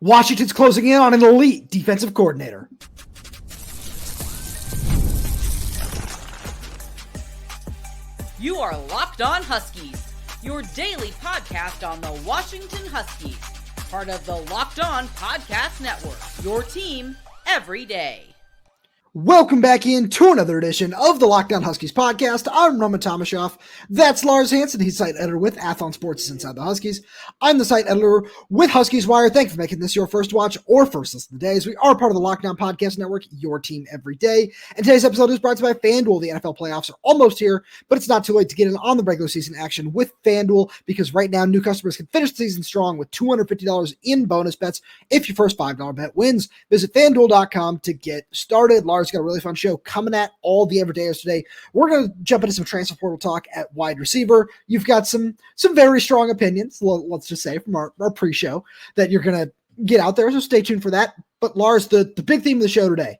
Washington's closing in on an elite defensive coordinator. You are Locked On Huskies, your daily podcast on the Washington Huskies, part of the Locked On Podcast Network, your team every day. Welcome back into another edition of the Locked On Huskies podcast. I'm Robert Tomashoff. That's Lars Hanson. He's site editor with Athlon Sports Inside the Huskies. I'm the site editor with Huskies Wire. Thank you for making this your first watch or first listen of the day, as we are part of the Locked On Podcast Network, your team every day. And today's episode is brought to you by FanDuel. The NFL playoffs are almost here, but it's not too late to get in on the regular season action with FanDuel, because right now new customers can finish the season strong with $250 in bonus bets if your first $5 bet wins. Visit FanDuel.com to get started. Lars got a really fun show coming at all the everydayers today. We're going to jump into some transfer portal talk at wide receiver. You've got some very strong opinions, let's just say, from our pre-show that you're going to get out there, so stay tuned for that. But Lars, the big theme of the show today,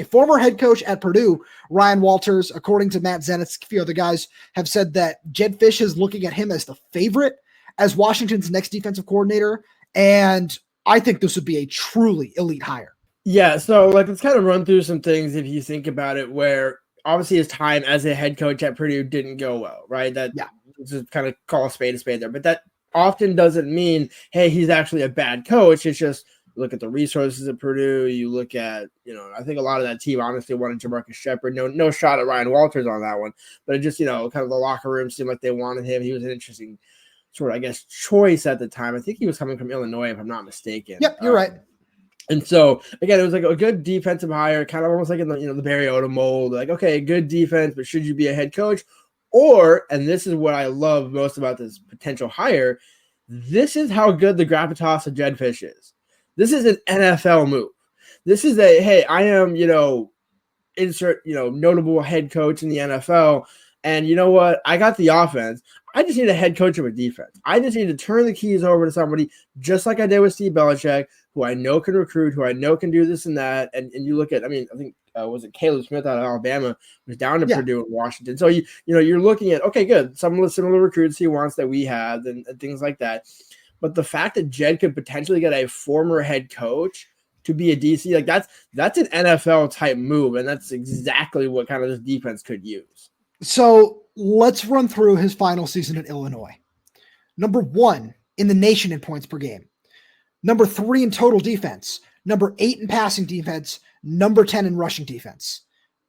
former head coach at Purdue, Ryan Walters, according to Matt Zenitz, a few other guys have said that Jedd Fisch is looking at him as the favorite as Washington's next defensive coordinator, and I think this would be a truly elite hire. Yeah, so let's kind of run through some things if you think about it, where obviously his time as a head coach at Purdue didn't go well, right? Just kind of call a spade there. But that often doesn't mean, hey, he's actually a bad coach. It's just look at the resources at Purdue. You look at, I think a lot of that team honestly wanted Jamarcus Shepard. No shot at Ryan Walters on that one. But it just, kind of the locker room seemed like they wanted him. He was an interesting sort of, choice at the time. I think he was coming from Illinois, if I'm not mistaken. Yep, you're right. And so, again, it was like a good defensive hire, kind of almost like in the Mariota mold. Like, okay, good defense, but should you be a head coach? Or, and this is what I love most about this potential hire, this is how good the gravitas of Jedd Fisch is. This is an NFL move. This is hey, I am, insert, notable head coach in the NFL. And you know what? I got the offense. I just need a head coach of a defense. I just need to turn the keys over to somebody just like I did with Steve Belichick, who I know can recruit, who I know can do this and that. And you look at, I think, was it Caleb Smith out of Alabama was down to Purdue and Washington. So, you're looking at, okay, good. Some of the similar recruits he wants that we have and things like that. But the fact that Jedd could potentially get a former head coach to be a DC, that's an NFL type move. And that's exactly what kind of this defense could use. So let's run through his final season at Illinois. Number 1 in the nation in points per game. Number 3 in total defense. Number 8 in passing defense. Number 10 in rushing defense.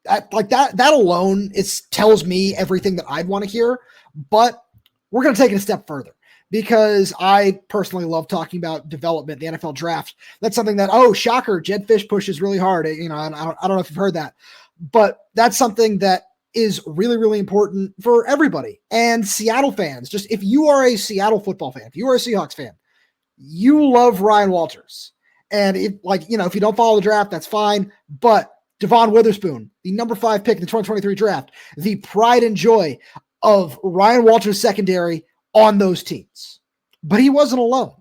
That alone tells me everything that I'd want to hear. But we're going to take it a step further, because I personally love talking about development, the NFL draft. That's something that, shocker, Jedd Fisch pushes really hard. I don't know if you've heard that, but that's something that is really, really important for everybody. And Seattle fans, just if you are a Seattle football fan, if you are a Seahawks fan, you love Ryan Walters. And if you don't follow the draft, that's fine. But Devon Witherspoon, the number 5 pick in the 2023 draft, the pride and joy of Ryan Walters' secondary on those teams. But he wasn't alone,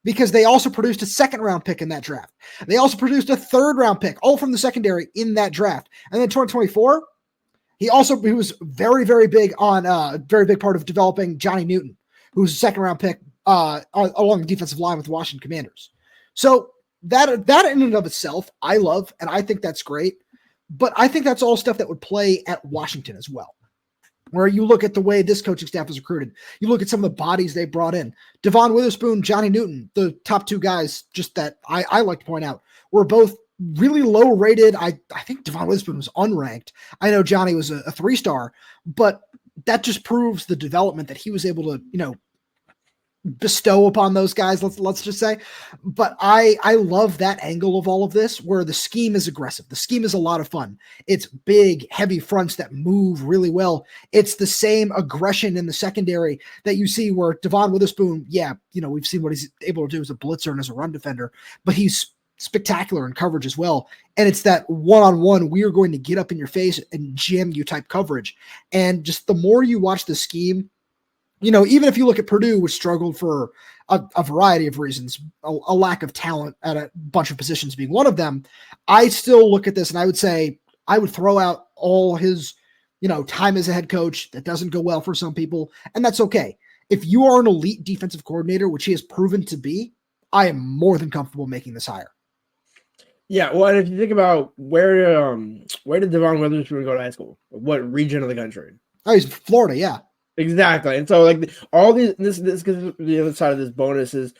because they also produced a 2nd-round pick in that draft. They also produced a 3rd-round pick, all from the secondary in that draft. And then 2024, he was very, very big on a very big part of developing Johnny Newton, who was a 2nd-round pick along the defensive line with the Washington Commanders. So that in and of itself, I love, and I think that's great. But I think that's all stuff that would play at Washington as well, where you look at the way this coaching staff is recruited. You look at some of the bodies they brought in. Devon Witherspoon, Johnny Newton, the top 2 guys, just that I like to point out, were both really low rated. I think Devon Witherspoon was unranked. I know Johnny was a 3-star, but that just proves the development that he was able to, bestow upon those guys, let's just say. But I love that angle of all of this, where the scheme is aggressive. The scheme is a lot of fun. It's big, heavy fronts that move really well. It's the same aggression in the secondary that you see where Devon Witherspoon, we've seen what he's able to do as a blitzer and as a run defender, but he's spectacular in coverage as well. And it's that one-on-one, we are going to get up in your face and jam you type coverage. And just the more you watch the scheme, even if you look at Purdue, which struggled for a variety of reasons, a lack of talent at a bunch of positions being one of them, I still look at this and I would say I would throw out all his, time as a head coach. That doesn't go well for some people, and that's okay. if you are an elite defensive coordinator, which he has proven to be, I am more than comfortable making this hire. Yeah, well, and if you think about where did Devon Witherspoon go to high school? What region of the country? Oh, he's Florida, yeah. Exactly. And so like all these, this the other side of this bonus is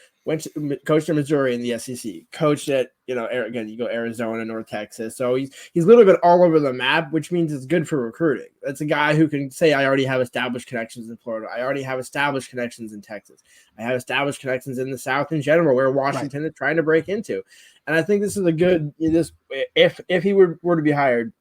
coached in Missouri in the SEC, coached at, again, you go Arizona, North Texas. So he's literally been all over the map, which means it's good for recruiting. That's a guy who can say, I already have established connections in Florida. I already have established connections in Texas. I have established connections in the South in general, where Washington is trying to break into. And I think this is a good, if he were to be hired,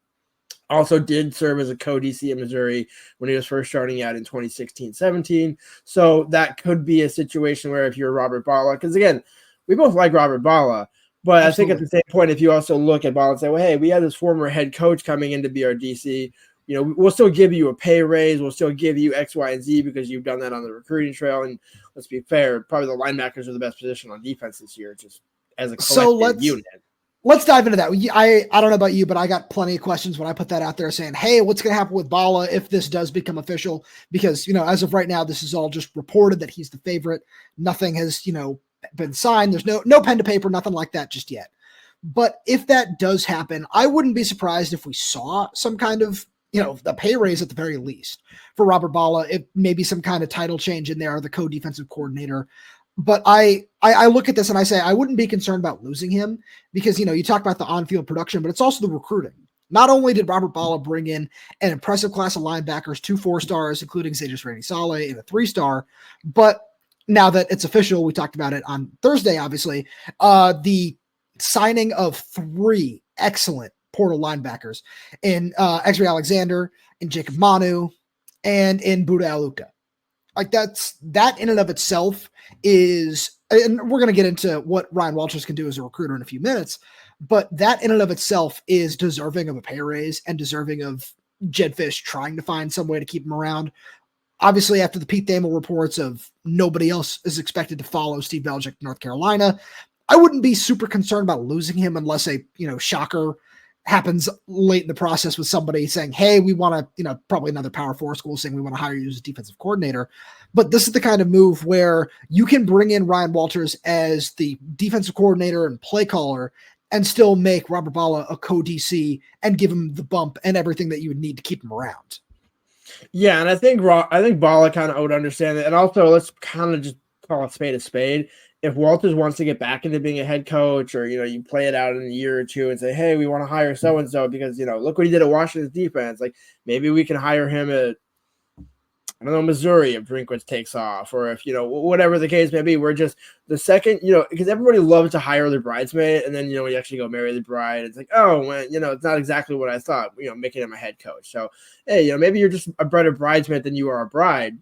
also did serve as a co-DC in Missouri when he was first starting out in 2016-17. So that could be a situation where if you're Robert Bala, because again, we both like Robert Bala, but Absolutely. I think at the same point, if you also look at Bala and say, well, hey, we have this former head coach coming in to be our DC, we'll still give you a pay raise. We'll still give you X, Y, and Z because you've done that on the recruiting trail. And let's be fair, probably the linebackers are the best position on defense this year, just as a collective unit. Let's dive into that. I don't know about you, but I got plenty of questions when I put that out there saying, hey, what's going to happen with Bala if this does become official? Because, as of right now, this is all just reported that he's the favorite. Nothing has, been signed. There's no pen to paper, nothing like that just yet. But if that does happen, I wouldn't be surprised if we saw some kind of, a pay raise at the very least for Robert Bala, if maybe some kind of title change in there, the co-defensive coordinator. But I look at this and I say I wouldn't be concerned about losing him because, you talk about the on-field production, but it's also the recruiting. Not only did Robert Bala bring in an impressive class of linebackers, 2 4-stars, including Zayjus Rainey-Saleh, and a 3-star, but now that it's official, we talked about it on Thursday, obviously, the signing of 3 excellent portal linebackers in X-Ray Alexander, in Jacob Manu, and in Buda Aluka. Like that in and of itself is, and we're going to get into what Ryan Walters can do as a recruiter in a few minutes, but that in and of itself is deserving of a pay raise and deserving of Jed Fish trying to find some way to keep him around. Obviously, after the Pete Thamel reports of nobody else is expected to follow Steve Belichick to North Carolina, I wouldn't be super concerned about losing him unless a, shocker happens late in the process with somebody saying, hey, we want to, probably another Power 4 school saying we want to hire you as a defensive coordinator. But this is the kind of move where you can bring in Ryan Walters as the defensive coordinator and play caller and still make Robert Bala a co-DC and give him the bump and everything that you would need to keep him around. Yeah, and I think Bala kind of would understand it. And also, let's kind of just call a spade a spade. If Walters wants to get back into being a head coach, or you play it out in a year or two and say, hey, we want to hire so and so because look what he did at Washington's defense. Like maybe we can hire him at Missouri if Drinkwitz takes off, or if whatever the case may be. We're just the second because everybody loves to hire their bridesmaid, and then we actually go marry the bride. It's like, oh, well, it's not exactly what I thought. Making him a head coach. So hey, maybe you're just a better bridesmaid than you are a bride.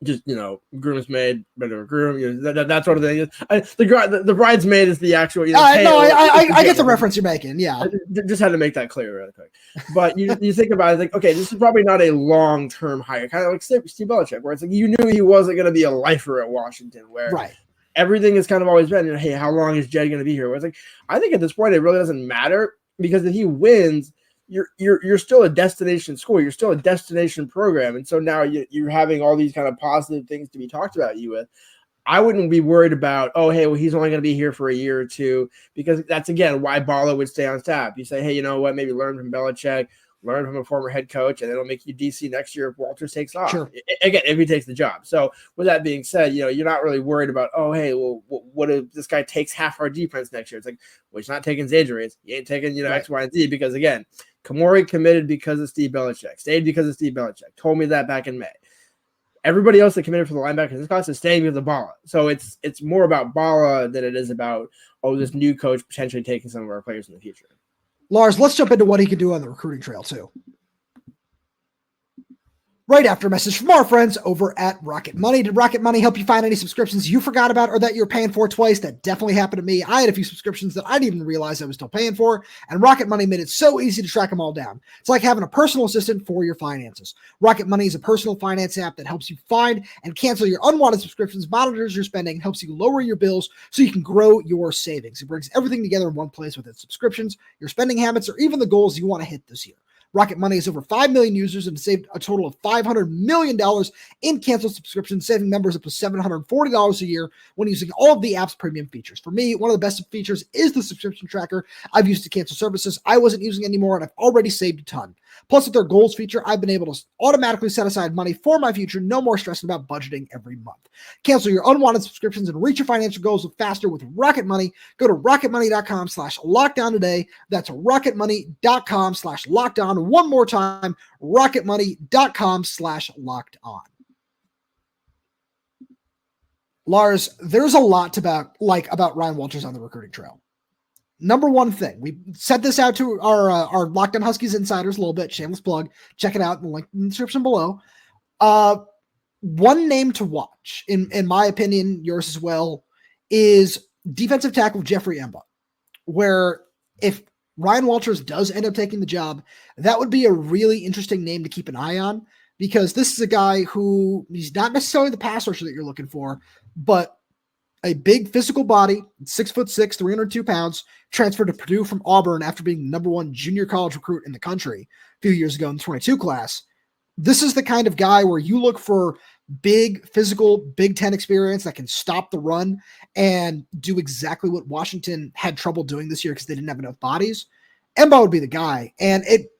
Just groomsmaid, better groom, that sort of thing. The bridesmaid is the actual. I get the reference you're making. Yeah, I just had to make that clear really quick. But you think about it, like, okay, this is probably not a long-term hire, kind of like Steve Belichick, where it's like you knew he wasn't going to be a lifer at Washington, where everything has kind of always been, hey, how long is Jed going to be here? Where it's like, I think at this point it really doesn't matter because if he wins, you're still a destination school. You're still a destination program. And so now you're having all these kind of positive things to be talked about you with. I wouldn't be worried about, oh, hey, well, he's only going to be here for a year or two, because that's, again, why Bala would stay on staff. You say, hey, you know what, maybe learn from Belichick, learn from a former head coach, and it'll make you DC next year if Walters takes off. Sure. Again, if he takes the job. So with that being said, you're not really worried about, oh, hey, well, what if this guy takes half our defense next year? It's like, well, he's not taking Zayjus. He ain't taking, X, Y, and Z, because, again, Kamori committed because of Steve Belichick, stayed because of Steve Belichick, told me that back in May. Everybody else that committed for the linebackers in this class is staying because of Bala. So it's more about Bala than it is about, this new coach potentially taking some of our players in the future. Lars, let's jump into what he can do on the recruiting trail too. Right after a message from our friends over at Rocket Money. Did Rocket Money help you find any subscriptions you forgot about or that you're paying for twice? That definitely happened to me. I had a few subscriptions that I didn't even realize I was still paying for, and Rocket Money made it so easy to track them all down. It's like having a personal assistant for your finances. Rocket Money is a personal finance app that helps you find and cancel your unwanted subscriptions, monitors your spending, and helps you lower your bills so you can grow your savings. It brings everything together in one place with its subscriptions, your spending habits, or even the goals you want to hit this year. Rocket Money has over 5 million users and saved a total of $500 million in canceled subscriptions, saving members up to $740 a year when using all of the app's premium features. For me, one of the best features is the subscription tracker. I've used to cancel services I wasn't using anymore, and I've already saved a ton. Plus, with their goals feature, I've been able to automatically set aside money for my future. No more stressing about budgeting every month. Cancel your unwanted subscriptions and reach your financial goals faster with Rocket Money. Go to rocketmoney.com/lockdown today. That's rocketmoney.com/lockdown. One more time, rocketmoney.com/lockdown. Lars, there's a lot about Ryan Walters on the recruiting trail. Number one thing, we set this out to our Locked On Huskies insiders a little bit. Shameless plug. Check it out in the link in the description below. One name to watch, in my opinion, yours as well, is defensive tackle Jeffrey Emba, where if Ryan Walters does end up taking the job, that would be a really interesting name to keep an eye on, because this is a guy who, he's not necessarily the pass rusher that you're looking for, but a big physical body, 6'6", 302 pounds, transferred to Purdue from Auburn after being the number one junior college recruit in the country a few years ago in the 22 class. This is the kind of guy where you look for big, physical, Big Ten experience that can stop the run and do exactly what Washington had trouble doing this year because they didn't have enough bodies. Emba would be the guy. And it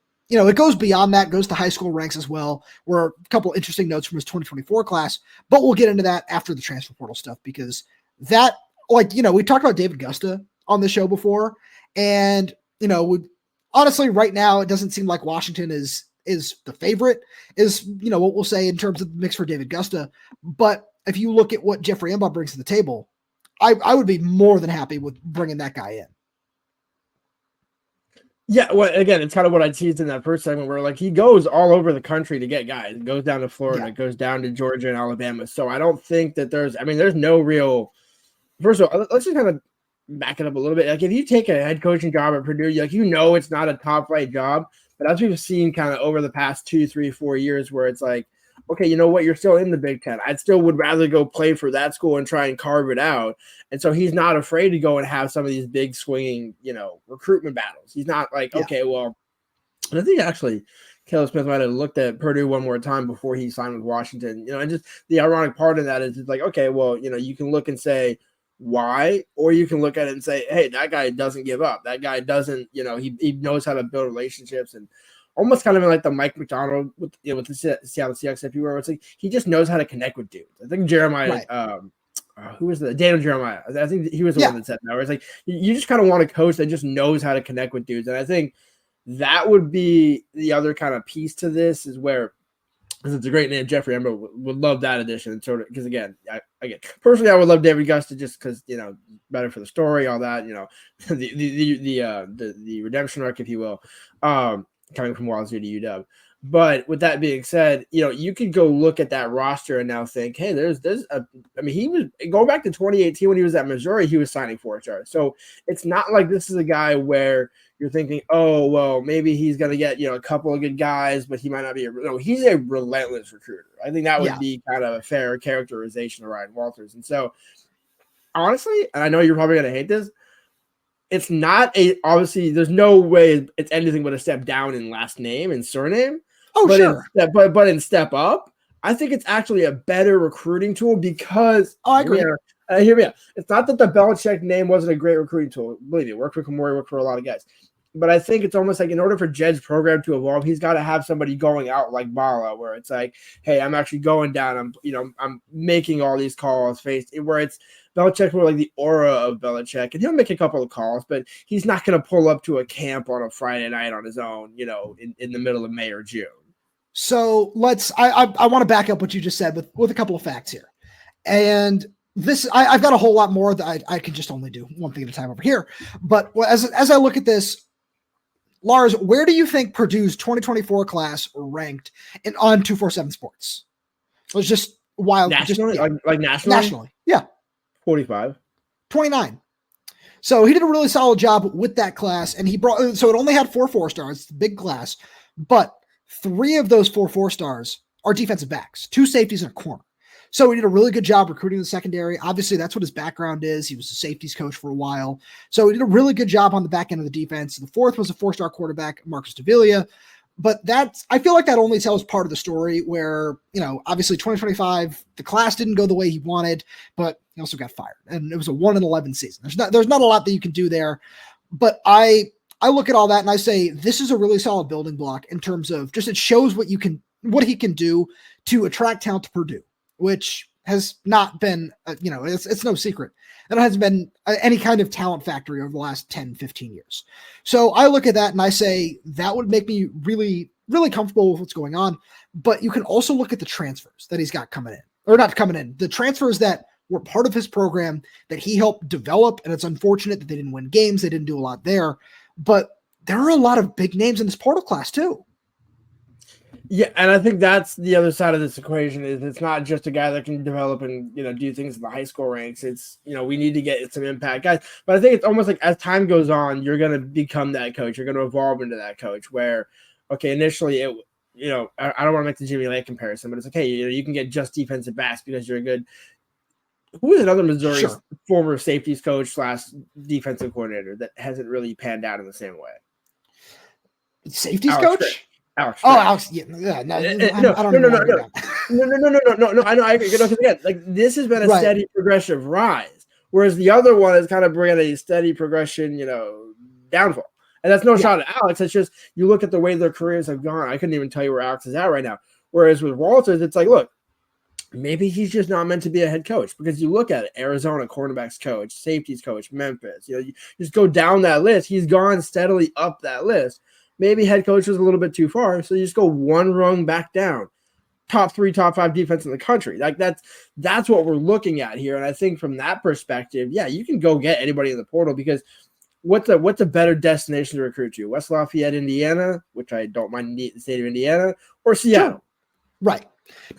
goes beyond that, goes to high school ranks as well, where a couple interesting notes from his 2024 class, but we'll get into that after the transfer portal stuff, because that, we talked about David Gusta on the show before, and, honestly, right now, it doesn't seem like Washington is the favorite, what we'll say in terms of the mix for David Gusta. But if you look at what Jeffrey Emba brings to the table, I would be more than happy with bringing that guy in. Yeah, well, again, it's kind of what I teased in that first segment, where he goes all over the country to get guys. It goes down to Florida, It goes down to Georgia and Alabama. So I don't think that there's no real. First of all, let's just kind of back it up a little bit. If you take a head coaching job at Purdue, it's not a top flight job, but as we've seen kind of over the past 2, 3, 4 years, where it's like, okay, you know what? You're still in the Big Ten. I still would rather go play for that school and try and carve it out. And so he's not afraid to go and have some of these big swinging, recruitment battles. He's not like, okay, well, and I think actually Caleb Smith might have looked at Purdue one more time before he signed with Washington, and just the ironic part of that is it's like, okay, well, you can look and say why, or you can look at it and say, hey, that guy doesn't give up. That guy doesn't, he knows how to build relationships, and almost kind of like the Mike McDonald with the Seattle Seahawks, if you were. It's like he just knows how to connect with dudes. I think Jeremiah, right. Who was Daniel Jeremiah? I think he was the one that said that. Where it's like you just kind of want a coach that just knows how to connect with dudes, and I think that would be the other kind of piece to this, is where, because it's a great name, Jeffrey Emba would love that addition. Sort of, because again, personally, I would love David Gusta just because better for the story, all that, the redemption arc, if you will, coming from Wazoo to UW. But with that being said, you could go look at that roster and now think, hey, he was going back to 2018 when he was at Missouri, he was signing 4-stars. So it's not like this is a guy where you're thinking, oh, well, maybe he's going to get, a couple of good guys, but he might not be he's a relentless recruiter. I think that would be kind of a fair characterization of Ryan Walters. And so honestly, and I know you're probably going to hate this, it's not obviously there's no way it's anything but a step down in last name and surname. Oh, but sure. But in step up, I think it's actually a better recruiting tool because I agree. Hear me out. It's not that the Belichick name wasn't a great recruiting tool. Believe me, worked for Kamori, worked for a lot of guys. But I think it's almost like in order for Jed's program to evolve, he's got to have somebody going out like Bala, where it's like, hey, I'm actually going down. I'm making all these calls. Where it's Belichick more like the aura of Belichick, and he'll make a couple of calls, but he's not going to pull up to a camp on a Friday night on his own, in the middle of May or June. So I want to back up what you just said with a couple of facts here. And this, I've got a whole lot more that I can just only do one thing at a time over here. But as I look at this, Lars, where do you think Purdue's 2024 class ranked on 247 Sports? It was just wild. Nationally? Like nationally? Nationally, yeah. 45. 29. So he did a really solid job with that class, and so it only had 4 4-stars, it's a big class, but 3 of those 4 4-stars are defensive backs, 2 safeties and a corner. So he did a really good job recruiting the secondary. Obviously, that's what his background is. He was a safeties coach for a while. So he did a really good job on the back end of the defense. The 4th was a 4-star quarterback, Marcus Davila. But I feel like that only tells part of the story where, obviously 2025, the class didn't go the way he wanted, but he also got fired. And it was a 1-11 season. There's not a lot that you can do there. But I look at all that and I say, this is a really solid building block in terms of just, it shows what he can do to attract talent to Purdue, which has not been, it's no secret. And it hasn't been any kind of talent factory over the last 10, 15 years. So I look at that and I say that would make me really, really comfortable with what's going on. But you can also look at the transfers that he's got coming in, or not coming in, the transfers that were part of his program that he helped develop. And it's unfortunate that they didn't win games. They didn't do a lot there. But there are a lot of big names in this portal class too. Yeah, and I think that's the other side of this equation is it's not just a guy that can develop and, do things in the high school ranks. It's, we need to get some impact guys. But I think it's almost like as time goes on, you're going to become that coach. You're going to evolve into that coach where, okay, initially it, I don't want to make the Jimmy Lake comparison, but it's okay. You can get just defensive backs because you're a good. Who is another Missouri former safeties coach / defensive coordinator that hasn't really panned out in the same way? Safeties coach? Alex. Oh, Alex. Yeah, no. I know. I agree. Because again, like this has been a steady progressive rise, whereas the other one is kind of bringing a steady progression, downfall. And that's no shot at Alex. It's just you look at the way their careers have gone. I couldn't even tell you where Alex is at right now. Whereas with Walters, it's like, look, maybe he's just not meant to be a head coach because you look at it: Arizona cornerbacks coach, safeties coach, Memphis. You just go down that list. He's gone steadily up that list. Maybe head coach was a little bit too far, so you just go one rung back down. Top 3, top 5 defense in the country. Like that's what we're looking at here. And I think from that perspective, yeah, you can go get anybody in the portal because what's a better destination to recruit to? West Lafayette, Indiana, which I don't mind the state of Indiana, or Seattle. Sure. Right.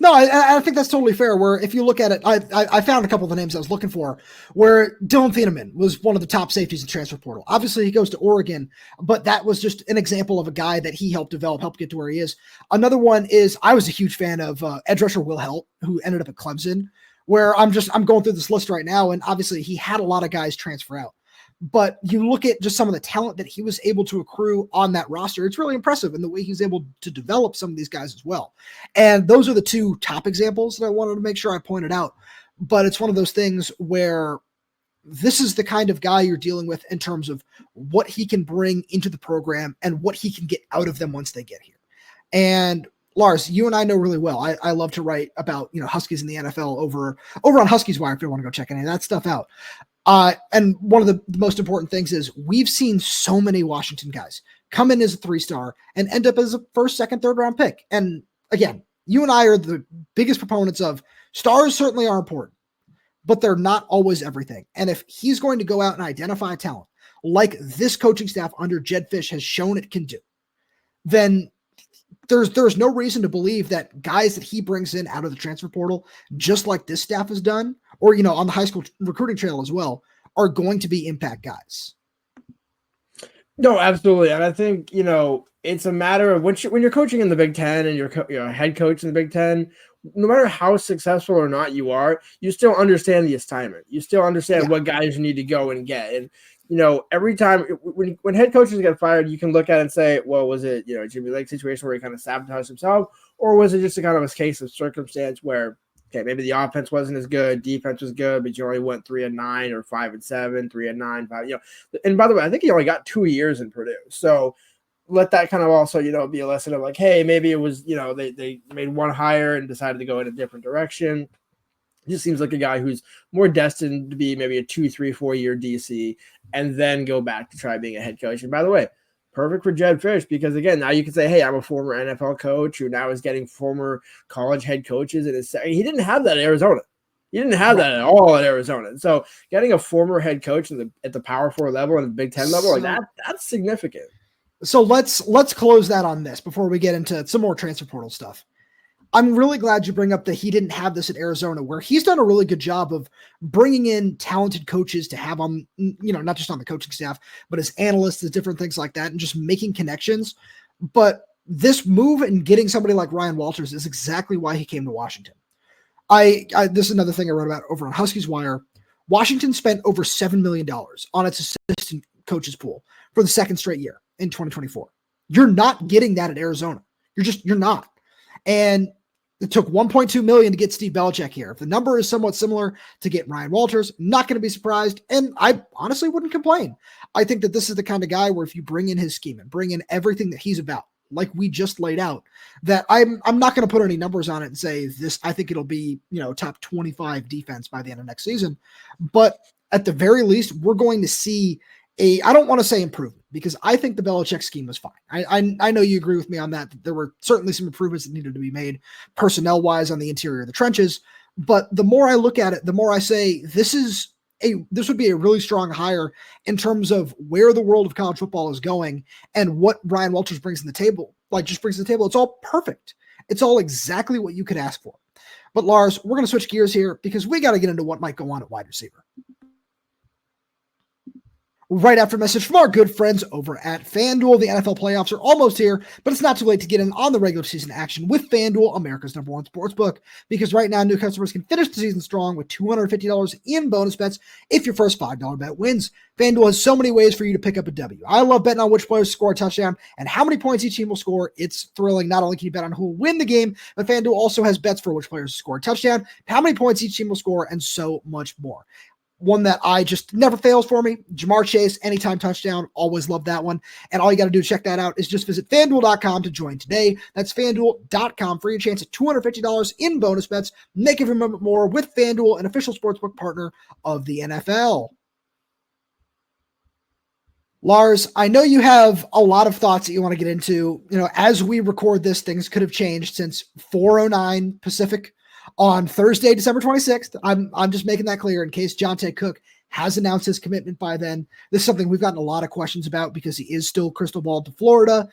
No, I think that's totally fair. Where if you look at it, I found a couple of the names I was looking for. Where Dylan Thieneman was one of the top safeties in transfer portal. Obviously, he goes to Oregon, but that was just an example of a guy that he helped develop, helped get to where he is. Another one is I was a huge fan of edge rusher Will Helt, who ended up at Clemson. Where I'm going through this list right now, and obviously he had a lot of guys transfer out. But you look at just some of the talent that he was able to accrue on that roster. It's really impressive in the way he's able to develop some of these guys as well. And those are the two top examples that I wanted to make sure I pointed out. But it's one of those things where this is the kind of guy you're dealing with in terms of what he can bring into the program and what he can get out of them once they get here. And Lars, you and I know really well. I love to write about, Huskies in the NFL over on Huskies Wire if you want to go check any of that stuff out. And one of the most important things is we've seen so many Washington guys come in as a 3-star and end up as a first, second, third round pick. And again, you and I are the biggest proponents of stars certainly are important, but they're not always everything. And if he's going to go out and identify talent like this coaching staff under Jed Fish has shown it can do, then there's no reason to believe that guys that he brings in out of the transfer portal, just like this staff has done, or, on the high school recruiting trail as well, are going to be impact guys. No, absolutely. And I think, it's a matter of when you're coaching in the Big Ten and you're a head coach in the Big Ten, no matter how successful or not you are, you still understand the assignment. You still understand what guys you need to go and get. And, every time when head coaches get fired, you can look at it and say, well, was it, Jimmy Lake situation where he kind of sabotaged himself, or was it just a kind of a case of circumstance where, okay, maybe the offense wasn't as good, defense was good, but you only went 3-9 or 5-7, 3-9, 5, And by the way, I think he only got 2 years in Purdue. So let that kind of also, be a lesson of like, hey, maybe it was, they made one hire and decided to go in a different direction. He just seems like a guy who's more destined to be maybe a 2, 3, 4 year DC and then go back to try being a head coach. And by the way, perfect for Jed Fish because, again, now you can say, hey, I'm a former NFL coach who now is getting former college head coaches. And he didn't have that at Arizona. He didn't have that at all at Arizona. So getting a former head coach at the Power 4 level and the Big Ten level, that's significant. So let's close that on this before we get into some more transfer portal stuff. I'm really glad you bring up that he didn't have this at Arizona, where he's done a really good job of bringing in talented coaches to have on, not just on the coaching staff, but as analysts, as different things like that, and just making connections. But this move and getting somebody like Ryan Walters is exactly why he came to Washington. This is another thing I wrote about over on Huskies Wire. Washington spent over $7 million on its assistant coaches pool for the second straight year in 2024. You're not getting that at Arizona. You're not. And it took $1.2 million to get Steve Belichick here. If the number is somewhat similar to get Ryan Walters, not going to be surprised. And I honestly wouldn't complain. I think that this is the kind of guy where if you bring in his scheme and bring in everything that he's about, like we just laid out, that I'm not going to put any numbers on it and say this, I think it'll be, top 25 defense by the end of next season. But at the very least, we're going to see I don't want to say improvement, because I think the Belichick scheme was fine. I know you agree with me on that there were certainly some improvements that needed to be made personnel wise on the interior of the trenches. But the more I look at it, the more I say this would be a really strong hire in terms of where the world of college football is going and what Ryan Walters brings to the table. It's all perfect. It's all exactly what you could ask for. But Lars, we're going to switch gears here because we got to get into what might go on at wide receiver. Right after a message from our good friends over at FanDuel. The NFL playoffs are almost here, but it's not too late to get in on the regular season action with FanDuel, America's #1 sportsbook, because right now new customers can finish the season strong with $250 in bonus bets if your first $5 bet wins. FanDuel has so many ways for you to pick up a W. I love betting on which players score a touchdown and how many points each team will score. It's thrilling. Not only can you bet on who will win the game, but FanDuel also has bets for which players score a touchdown, how many points each team will score, and so much more. One that I just never fails for me, Jamar Chase, anytime touchdown. Always love that one. And all you got to do to check that out is just visit FanDuel.com to join today. That's FanDuel.com for your chance at $250 in bonus bets. Make every moment more with FanDuel, an official sportsbook partner of the NFL. Lars, I know you have a lot of thoughts that you want to get into. As we record this, things could have changed since 4:09 Pacific on Thursday, December 26th. I'm just making that clear in case Johntay Cook has announced his commitment by then. This is something we've gotten a lot of questions about because he is still crystal balled to Florida.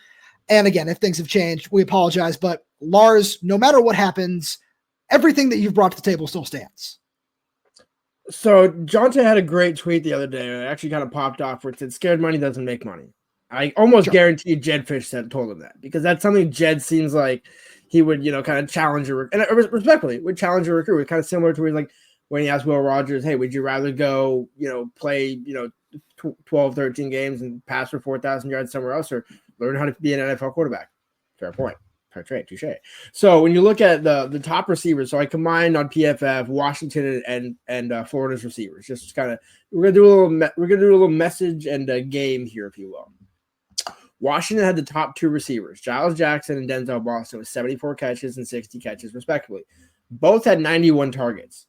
And again, if things have changed, we apologize. But Lars, no matter what happens, everything that you've brought to the table still stands. So Johntay had a great tweet the other day. It actually kind of popped off where it said, "Scared money doesn't make money." I almost guarantee Jed Fish told him that, because that's something Jed seems like he would, kind of challenge and respectfully would challenge a recruit. Kind of similar to when he asked Will Rogers, "Hey, would you rather go, play, 12, 13 games and pass for 4,000 yards somewhere else, or learn how to be an NFL quarterback?" Fair point. Fair trade, touche. So when you look at the top receivers, so I combined on PFF Washington and Florida's receivers. Just kind of we're gonna do a little message and a game here, if you will. Washington had the top two receivers, Giles Jackson and Denzel Boston, with 74 catches and 60 catches, respectively. Both had 91 targets.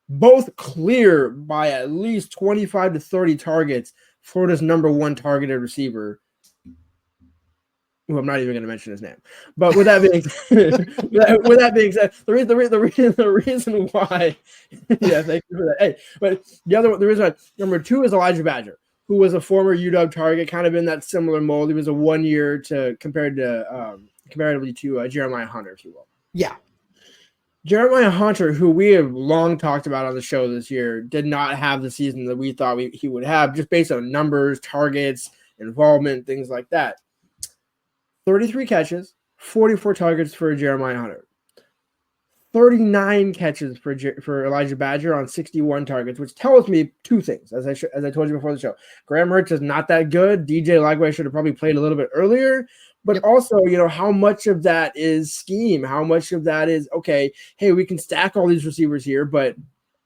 Both clear by at least 25 to 30 targets Florida's #1 targeted receiver, who I'm not even going to mention his name. But with that being said, the reason why, yeah, thank you for that. Hey, but the reason why number 2 is Elijah Badger, who was a former UW target, kind of in that similar mold. He was a 1 year comparatively to Jeremiah Hunter, if you will. Yeah. Jeremiah Hunter, who we have long talked about on the show this year, did not have the season that we thought he would have, just based on numbers, targets, involvement, things like that. 33 catches, 44 targets for Jeremiah Hunter. 39 catches for Elijah Badger on 61 targets, which tells me two things, as I told you before the show. Graham Mertz is not that good. DJ Lagway should have probably played a little bit earlier. But also, how much of that is scheme? How much of that is, okay, hey, we can stack all these receivers here, but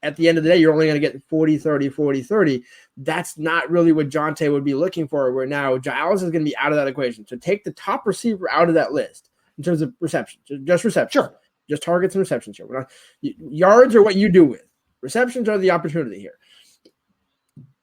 at the end of the day, you're only going to get 40-30, 40-30. That's not really what Johntay would be looking for, where now Giles is going to be out of that equation. So take the top receiver out of that list in terms of reception, just reception. Sure. Just targets and receptions here. Yards are what you do with. Receptions are the opportunity here.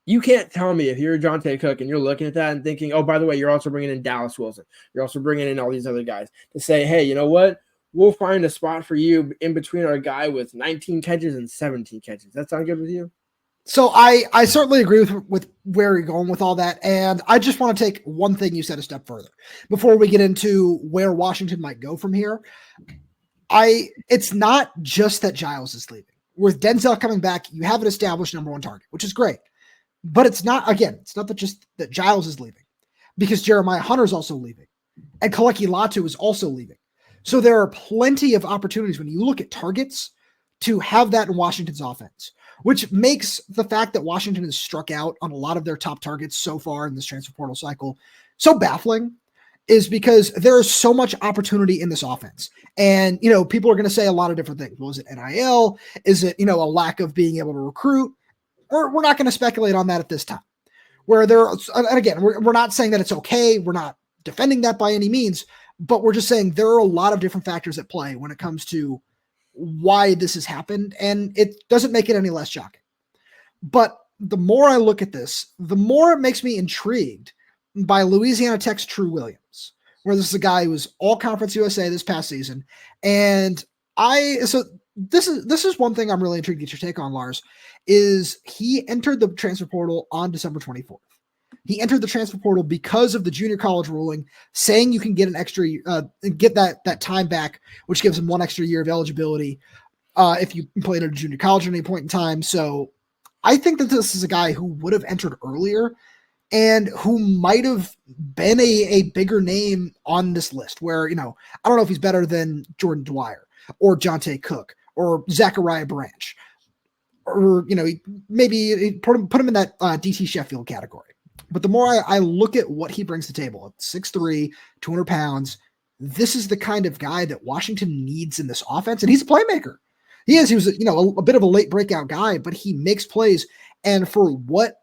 You can't tell me if you're Johntay Cook and you're looking at that and thinking, oh, by the way, you're also bringing in Dallas Wilson. You're also bringing in all these other guys to say, hey, you know what? We'll find a spot for you in between our guy with 19 catches and 17 catches. That sound good with you? So I certainly agree with where you're going with all that. And I just want to take one thing you said a step further before we get into where Washington might go from here. It's not just that Giles is leaving. With Denzel coming back, you have an established #1 target, which is great. But it's not just that Giles is leaving, because Jeremiah Hunter is also leaving and Kaleki Latu is also leaving. So there are plenty of opportunities when you look at targets to have that in Washington's offense, which makes the fact that Washington has struck out on a lot of their top targets so far in this transfer portal cycle so baffling. is because there is so much opportunity in this offense. And, people are going to say a lot of different things. Well, is it NIL? Is it, a lack of being able to recruit? We're not going to speculate on that at this time. And again, we're not saying that it's okay. We're not defending that by any means, but we're just saying there are a lot of different factors at play when it comes to why this has happened, and it doesn't make it any less shocking. But the more I look at this, the more it makes me intrigued by Louisiana Tech's True Williams, where this is a guy who was all Conference USA this past season. And this is one thing I'm really intrigued to get your take on, Lars, is he entered the transfer portal on December 24th. He entered the transfer portal because of the junior college ruling saying you can get an extra, get that time back, which gives him one extra year of eligibility if you played at a junior college at any point in time. So I think that this is a guy who would have entered earlier and who might have been a bigger name on this list where, I don't know if he's better than Jordan Dwyer or Johntay Cook or Zachariah Branch, or, maybe put him in that DT Sheffield category. But the more I look at what he brings to the table, 6'3", 200 pounds, this is the kind of guy that Washington needs in this offense. And he's a playmaker. He was, a bit of a late breakout guy, but he makes plays. And for what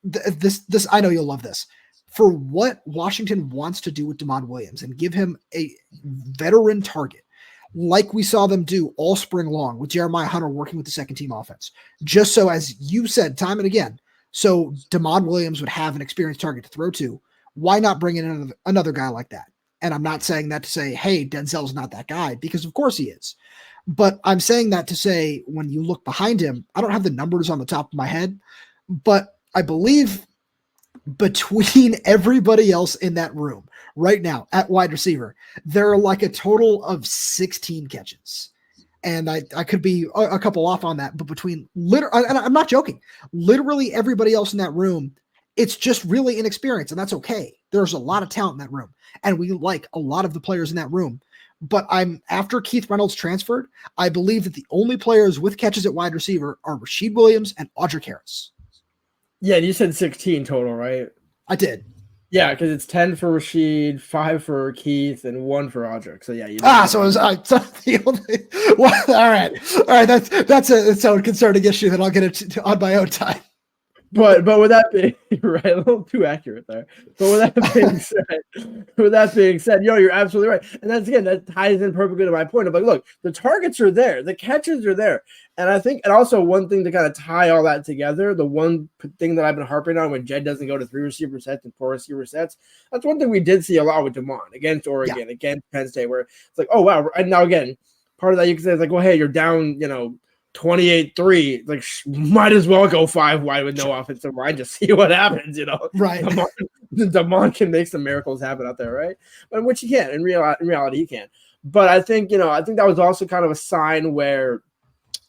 this, I know you'll love this, for what Washington wants to do with Devon Williams and give him a veteran target, like we saw them do all spring long with Jeremiah Hunter working with the second team offense, just so, as you said time and again, so Devon Williams would have an experienced target to throw to. Why not bring in another guy like that? And I'm not saying that to say, hey, Denzel's not that guy, because of course he is. But I'm saying that to say, when you look behind him, I don't have the numbers on the top of my head, but I believe between everybody else in that room right now at wide receiver, there are like a total of 16 catches. And I could be a couple off on that, but between and I'm not joking, literally everybody else in that room, it's just really inexperienced, and that's okay. There's a lot of talent in that room, and we like a lot of the players in that room. But after Keith Reynolds transferred, I believe that the only players with catches at wide receiver are Rasheed Williams and Audric Harris. Yeah, you said 16 total, right? I did. Yeah, because it's 10 for Rasheed, 5 for Keith, and 1 for Audric. So yeah, so it was the only. Well, all right. That's its own concerning issue that I'll get it on my own time. But with that being right, a little too accurate there. But with that being said, you're absolutely right. And that ties in perfectly to my point of like, look, the targets are there, the catches are there. And I think, and also one thing to kind of tie all that together, the one thing that I've been harping on when Jed doesn't go to 3 receiver sets and 4 receiver sets, that's one thing we did see a lot with Damon against Oregon, against Penn State, where it's like, oh wow. And now again, part of that you can say is like, well, hey, you're down, 28-3, like might as well go 5 wide with no offensive line, just see what happens, Right. Damon can make some miracles happen out there, right? But which he can, in reality he can. But I think, I think that was also kind of a sign where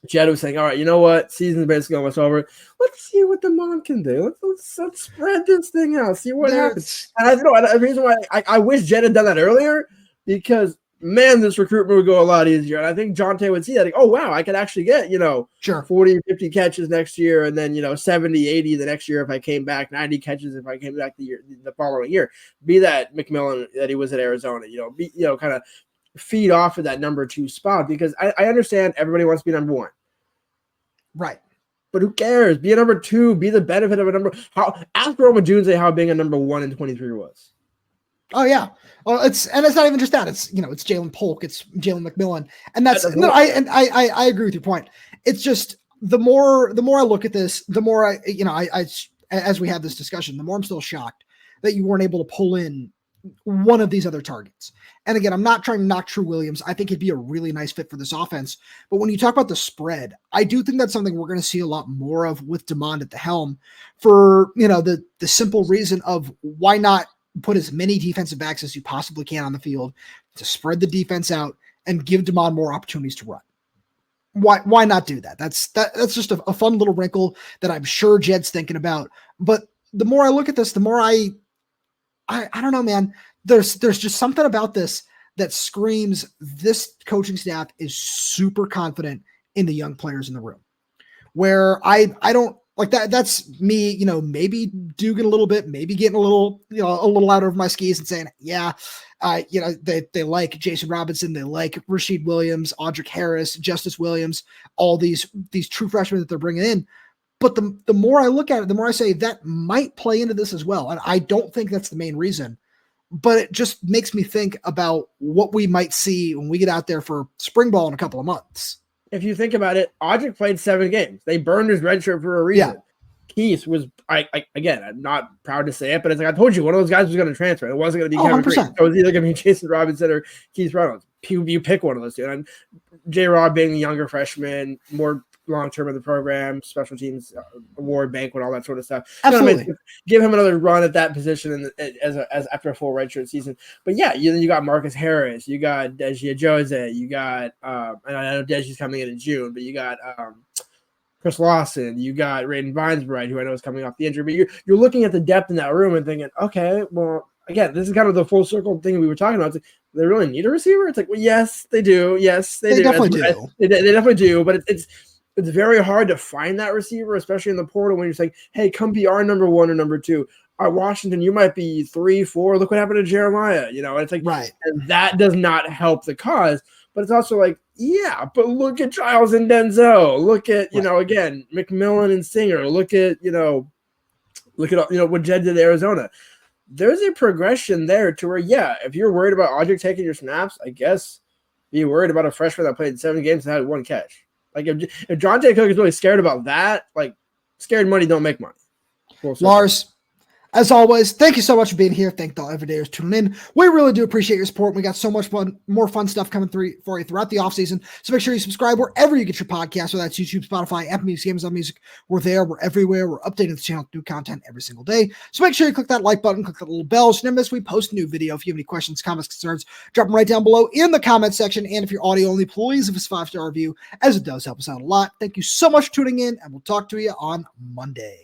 Jed was saying, all right, you know what? Season's basically almost over. Let's see what Damon can do. Let's spread this thing out, see what happens. And I know the reason why I wish Jed had done that earlier, because man, this recruitment would go a lot easier. And I think Johntay would see that. Like, oh, wow, I could actually get, 40, 50 catches next year. And then, 70, 80 the next year if I came back, 90 catches if I came back the following year. Be that McMillan that he was at Arizona, kind of feed off of that number 2 spot, because I understand everybody wants to be number 1. Right. But who cares? Be a number 2, be the benefit of a number. Ask Roma Junze how being a number 1 in 23 was. Oh yeah. Well, it's not even just that. It's it's Jalen Polk, it's Jalen McMillan, and I agree with your point. It's just the more I look at this, the more I as we have this discussion, the more I'm still shocked that you weren't able to pull in one of these other targets. And again, I'm not trying to knock True Williams. I think he'd be a really nice fit for this offense. But when you talk about the spread, I do think that's something we're going to see a lot more of with Demond at the helm, for the simple reason of why not put as many defensive backs as you possibly can on the field to spread the defense out and give Demond more opportunities to run. Why not do that? That's just a fun little wrinkle that I'm sure Jed's thinking about. But the more I look at this, the more I don't know, man. There's just something about this that screams this coaching staff is super confident in the young players in the room. Where I don't Like that's me, maybe duking a little bit, maybe getting a little out of my skis and saying, yeah, they like Jason Robinson, they like Rashid Williams, Audric Harris, Justice Williams, all these true freshmen that they're bringing in. But the more I look at it, the more I say that might play into this as well. And I don't think that's the main reason, but it just makes me think about what we might see when we get out there for spring ball in a couple of months. If you think about it, Audric played 7 games. They burned his red shirt for a reason. Yeah. Keith was, again, I'm not proud to say it, but it's like I told you, one of those guys was going to transfer. It wasn't going to be Kevin Green. It was either going to be Jason Robinson or Keith Reynolds. You pick one of those two. And J-Rob being the younger freshman, more long-term of the program, special teams award banquet, all that sort of stuff. Absolutely. Give him another run at that position as after a full redshirt season. But yeah, you got Marcus Harris, you got Deji Jose, you got and I know Deji's coming in June, but you got Chris Lawson, you got Raiden Vinesbride, who I know is coming off the injury. But you're looking at the depth in that room and thinking, okay, well, again, this is kind of the full circle thing we were talking about. It's like, they really need a receiver? It's like, well, yes, they do. Yes, they do. Definitely do. They definitely do, but it's very hard to find that receiver, especially in the portal when you're saying, hey, come be our number 1 or number 2. At Washington, you might be 3, 4. Look what happened to Jeremiah. It's like, right. And that does not help the cause. But it's also like, yeah, but look at Giles and Denzel. Look at, again, McMillan and Singer. Look at what Jed did at Arizona. There's a progression there to where, yeah, if you're worried about Audric taking your snaps, I guess be worried about a freshman that played 7 games and had 1 catch. Like if Johntay Cook is really scared about that, like scared money don't make money. Lars, as always, thank you so much for being here. Thank all everydayers tuning in. We really do appreciate your support. We got so much more fun stuff coming through for you throughout the offseason. So make sure you subscribe wherever you get your podcasts, whether that's YouTube, Spotify, Apple Music, Amazon Music. We're there. We're everywhere. We're updating the channel with new content every single day. So make sure you click that like button, click that little bell so you never miss we post a new video. If you have any questions, comments, concerns, drop them right down below in the comment section. And if you're audio only, please give us a 5-star review, as it does help us out a lot. Thank you so much for tuning in, and we'll talk to you on Monday.